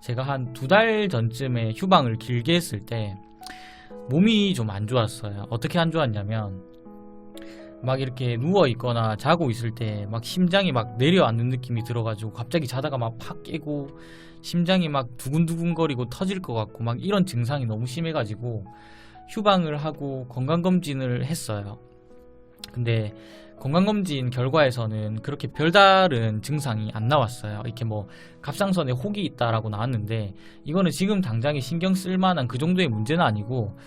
제가 한 2달 전쯤에 휴방을 길게 했을 때 몸이 좀 안 좋았어요. 어떻게 안 좋았냐면 막 이렇게 누워 있거나 자고 있을 때 막 심장이 막 내려앉는 느낌이 들어가지고 갑자기 자다가 막 팍 깨고 심장이 막 두근두근거리고 터질 것 같고 막 이런 증상이 너무 심해가지고 휴방을 하고 건강검진을 했어요. 근데 건강검진 결과에서는 그렇게 별다른 증상이 안 나왔어요. 이렇게 뭐 갑상선에 혹이 있다라고 나왔는데 이거는 지금 당장에 신경 쓸 만한 그 정도의 문제는 아니고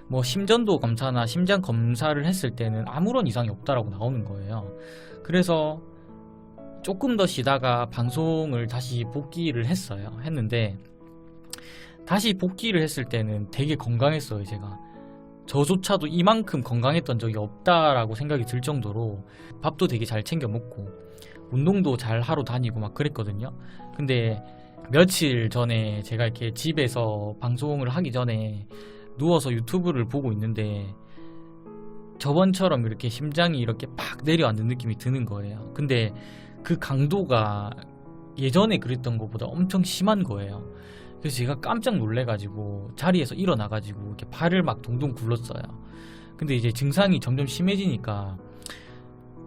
뭐 심전도 검사나 심장 검사를 했을 때는 아무런 이상이 없다라고 나오는 거예요. 그래서 조금 더 쉬다가 방송을 다시 복귀를 했는데 다시 복귀를 했을 때는 되게 건강했어요. 제가 저조차도 이만큼 건강했던 적이 없다라고 생각이 들 정도로 밥도 되게 잘 챙겨 먹고 운동도 잘 하러 다니고 막 그랬거든요. 근데 며칠 전에 제가 이렇게 집에서 방송을 하기 전에 누워서 유튜브를 보고 있는데 저번처럼 이렇게 심장이 이렇게 팍 내려앉는 느낌이 드는 거예요. 근데 그 강도가 예전에 그랬던 것보다 엄청 심한 거예요. 그래서 제가 깜짝 놀래가지고 자리에서 일어나가지고 이렇게 발을 막 동동 굴렀어요. 근데 이제 증상이 점점 심해지니까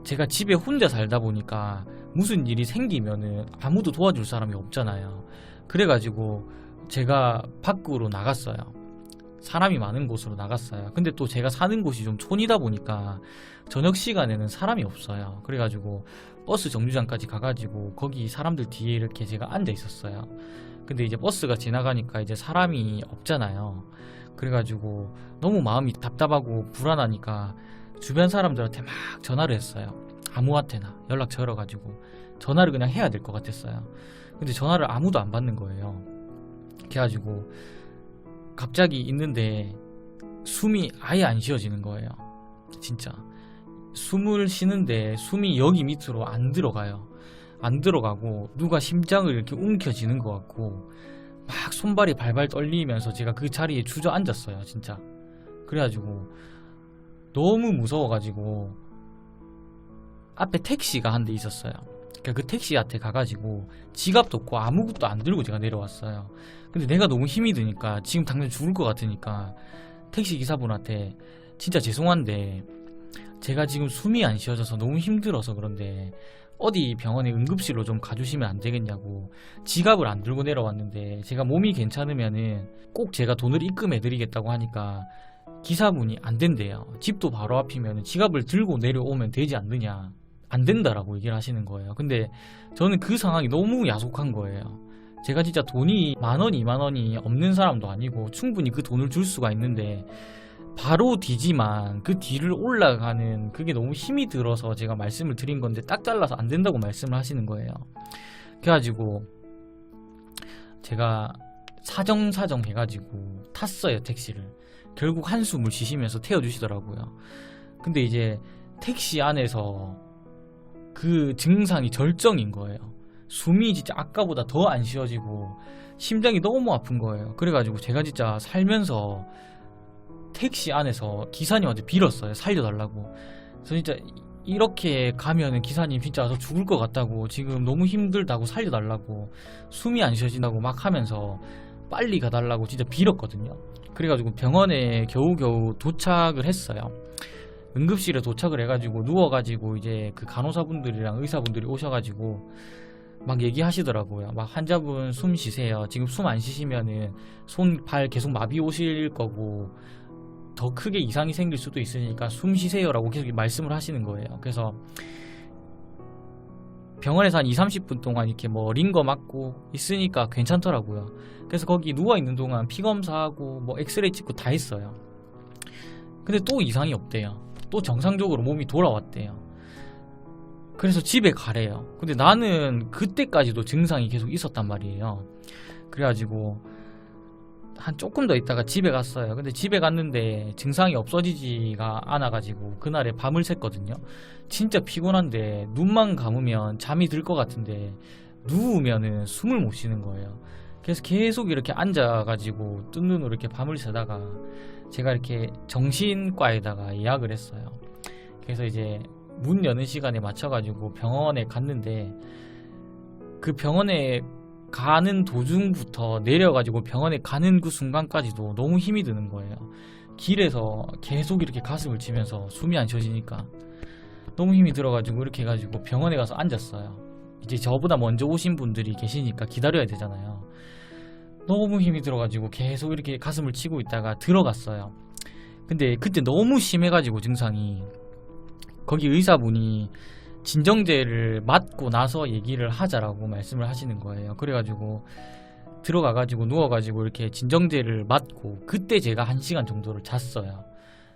제가 집에 혼자 살다 보니까 무슨 일이 생기면은 아무도 도와줄 사람이 없잖아요. 그래가지고 제가 밖으로 나갔어요. 사람이 많은 곳으로 나갔어요. 근데 또 제가 사는 곳이 좀 촌이다 보니까 저녁 시간에는 사람이 없어요. 그래가지고 버스 정류장까지 가가지고 거기 사람들 뒤에 이렇게 제가 앉아 있었어요. 근데 이제 버스가 지나가니까 이제 사람이 없잖아요. 그래가지고 너무 마음이 답답하고 불안하니까 주변 사람들한테 막 전화를 했어요. 아무한테나 연락처 열어가지고 전화를 그냥 해야 될 것 같았어요. 근데 전화를 아무도 안 받는 거예요. 그래가지고 갑자기 있는데 숨이 아예 안 쉬어지는 거예요. 진짜 숨을 쉬는데 숨이 여기 밑으로 안 들어가요. 안 들어가고 누가 심장을 이렇게 움켜쥐는 것 같고 막 손발이 발발 떨리면서 제가 그 자리에 주저앉았어요. 진짜 그래가지고 너무 무서워가지고 앞에 택시가 한 대 있었어요. 그러니까 그 택시한테 가가지고 지갑도 없고 아무것도 안 들고 제가 내려왔어요. 근데 내가 너무 힘이 드니까 지금 당장 죽을 것 같으니까 택시 기사분한테 진짜 죄송한데 제가 지금 숨이 안 쉬어져서 너무 힘들어서 그런데 어디 병원에 응급실로 좀 가주시면 안 되겠냐고. 지갑을 안 들고 내려왔는데 제가 몸이 괜찮으면은 꼭 제가 돈을 입금해 드리겠다고 하니까 기사분이 안 된대요. 집도 바로 앞이면 지갑을 들고 내려오면 되지 않느냐. 안 된다라고 얘기를 하시는 거예요. 근데 저는 그 상황이 너무 야속한 거예요. 제가 진짜 돈이 10,000원, 20,000원이 없는 사람도 아니고 충분히 그 돈을 줄 수가 있는데 바로 뒤지만 그 뒤를 올라가는 그게 너무 힘이 들어서 제가 말씀을 드린 건데 딱 잘라서 안 된다고 말씀을 하시는 거예요. 그래가지고 제가 사정사정 해가지고 탔어요. 택시를. 결국 한숨을 쉬시면서 태워주시더라고요. 근데 이제 택시 안에서 그 증상이 절정인 거예요. 숨이 진짜 아까보다 더 안 쉬어지고 심장이 너무 아픈 거예요. 그래가지고 제가 진짜 살면서 택시 안에서 기사님한테 빌었어요. 살려달라고. 그래서 진짜 이렇게 가면은 기사님 진짜 저 죽을 것 같다고, 지금 너무 힘들다고 살려달라고, 숨이 안 쉬어진다고 막 하면서 빨리 가달라고 진짜 빌었거든요. 그래가지고 병원에 겨우겨우 도착을 했어요. 응급실에 도착을 해가지고 누워가지고 이제 그 간호사분들이랑 의사분들이 오셔가지고 막 얘기하시더라고요. 막 환자분 숨 쉬세요. 지금 숨 안 쉬시면은 손, 발 계속 마비 오실 거고 더 크게 이상이 생길 수도 있으니까 숨 쉬세요라고 계속 말씀을 하시는 거예요. 그래서 병원에서 한 20-30분 동안 이렇게 뭐 링거 맞고 있으니까 괜찮더라고요. 그래서 거기 누워있는 동안 피 검사하고 뭐 엑스레이 찍고 다 했어요. 근데 또 이상이 없대요. 또 정상적으로 몸이 돌아왔대요. 그래서 집에 가래요. 근데 나는 그때까지도 증상이 계속 있었단 말이에요. 그래가지고 한 조금 더 있다가 집에 갔어요. 근데 집에 갔는데 증상이 없어지지가 않아가지고 그날에 밤을 샜거든요. 진짜 피곤한데 눈만 감으면 잠이 들 것 같은데 누우면은 숨을 못 쉬는 거예요. 그래서 계속 이렇게 앉아가지고 뜬 눈으로 이렇게 밤을 새다가 제가 이렇게 정신과에다가 예약을 했어요. 그래서 이제 문 여는 시간에 맞춰가지고 병원에 갔는데 그 병원에 가는 도중부터 내려가지고 병원에 가는 그 순간까지도 너무 힘이 드는 거예요. 길에서 계속 이렇게 가슴을 치면서 숨이 안 쉬어지니까 너무 힘이 들어가지고 이렇게 해가지고 병원에 가서 앉았어요. 이제 저보다 먼저 오신 분들이 계시니까 기다려야 되잖아요. 너무 힘이 들어가지고 계속 이렇게 가슴을 치고 있다가 들어갔어요. 근데 그때 너무 심해가지고 증상이, 거기 의사분이 진정제를 맞고 나서 얘기를 하자라고 말씀을 하시는 거예요. 그래가지고 들어가가지고 누워가지고 이렇게 진정제를 맞고, 그때 제가 1시간 정도를 잤어요.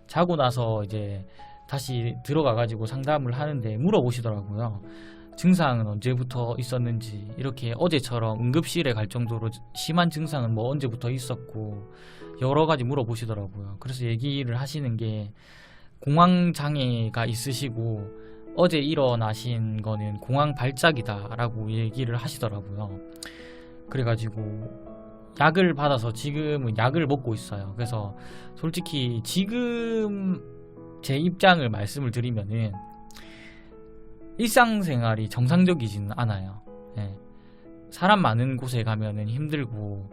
자고 나서 이제 다시 들어가가지고 상담을 하는데 물어보시더라고요. 증상은 언제부터 있었는지, 이렇게 어제처럼 응급실에 갈 정도로 심한 증상은 뭐 언제부터 있었고 여러 가지 물어보시더라고요. 그래서 얘기를 하시는 게 공황장애가 있으시고 어제 일어나신 거는 공황 발작이다 라고 얘기를 하시더라고요. 그래가지고 약을 받아서 지금은 약을 먹고 있어요. 그래서 솔직히 지금 제 입장을 말씀을 드리면은 일상생활이 정상적이지는 않아요. 예. 사람 많은 곳에 가면은 힘들고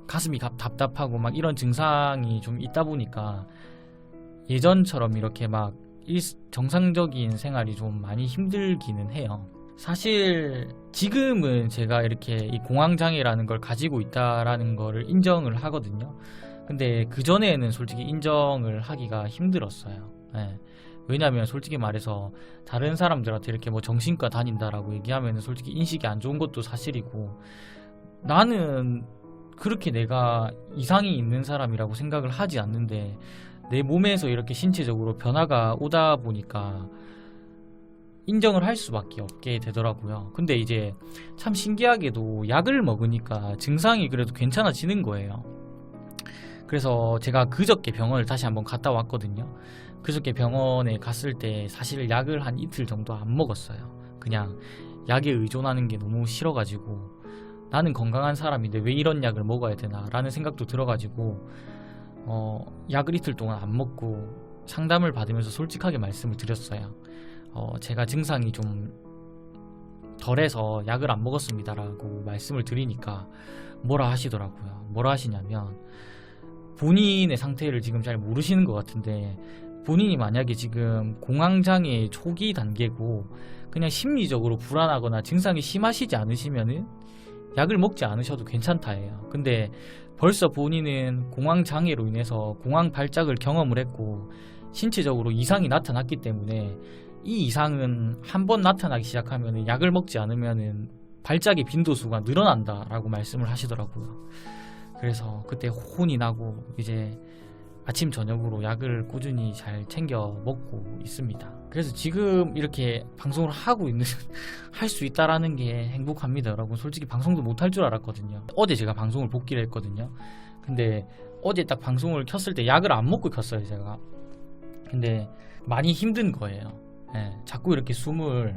가슴이 답답하고 막 이런 증상이 좀 있다 보니까 예전처럼 이렇게 막 정상적인 생활이 좀 많이 힘들기는 해요. 사실 지금은 제가 이렇게 이 공황장애라는 걸 가지고 있다라는 거를 인정을 하거든요. 근데 그전에는 솔직히 인정을 하기가 힘들었어요. 예. 왜냐면 솔직히 말해서 다른 사람들한테 이렇게 뭐 정신과 다닌다라고 얘기하면 솔직히 인식이 안 좋은 것도 사실이고, 나는 그렇게 내가 이상이 있는 사람이라고 생각을 하지 않는데 내 몸에서 이렇게 신체적으로 변화가 오다 보니까 인정을 할 수밖에 없게 되더라고요. 근데 이제 참 신기하게도 약을 먹으니까 증상이 그래도 괜찮아지는 거예요. 그래서 제가 그저께 병원을 다시 한번 갔다 왔거든요. 그저께 병원에 갔을 때 사실 약을 한 이틀 정도 안 먹었어요. 그냥 약에 의존하는 게 너무 싫어가지고, 나는 건강한 사람인데 왜 이런 약을 먹어야 되나 라는 생각도 들어가지고 약을 이틀 동안 안 먹고 상담을 받으면서 솔직하게 말씀을 드렸어요. 제가 증상이 좀 덜해서 약을 안 먹었습니다 라고 말씀을 드리니까 뭐라 하시더라고요. 뭐라 하시냐면, 본인의 상태를 지금 잘 모르시는 것 같은데 본인이 만약에 지금 공황장애 초기 단계고 그냥 심리적으로 불안하거나 증상이 심하시지 않으시면은 약을 먹지 않으셔도 괜찮다 해요. 근데 벌써 본인은 공황장애로 인해서 공황 발작을 경험을 했고 신체적으로 이상이 나타났기 때문에 이 이상은 한번 나타나기 시작하면 약을 먹지 않으면 발작의 빈도수가 늘어난다 라고 말씀을 하시더라고요. 그래서 그때 혼이 나고 이제 아침 저녁으로 약을 꾸준히 잘 챙겨 먹고 있습니다. 그래서 지금 이렇게 방송을 하고 있는 할 수 있다라는 게 행복합니다. 여러분, 솔직히 방송도 못 할 줄 알았거든요. 어제 제가 방송을 복귀를 했거든요. 근데 어제 딱 방송을 켰을 때 약을 안 먹고 켰어요, 제가. 근데 많이 힘든 거예요. 예, 자꾸 이렇게 숨을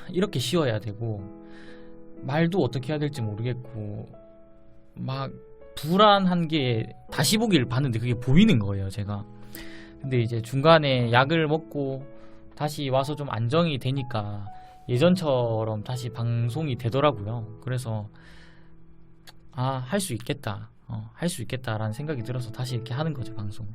이렇게 쉬어야 되고 말도 어떻게 해야 될지 모르겠고 막 불안한 게 다시 보기를 봤는데 그게 보이는 거예요, 제가. 근데 이제 중간에 약을 먹고 다시 와서 좀 안정이 되니까 예전처럼 다시 방송이 되더라고요. 그래서 할 수 있겠다, 할 수 있겠다라는 생각이 들어서 다시 이렇게 하는 거죠, 방송.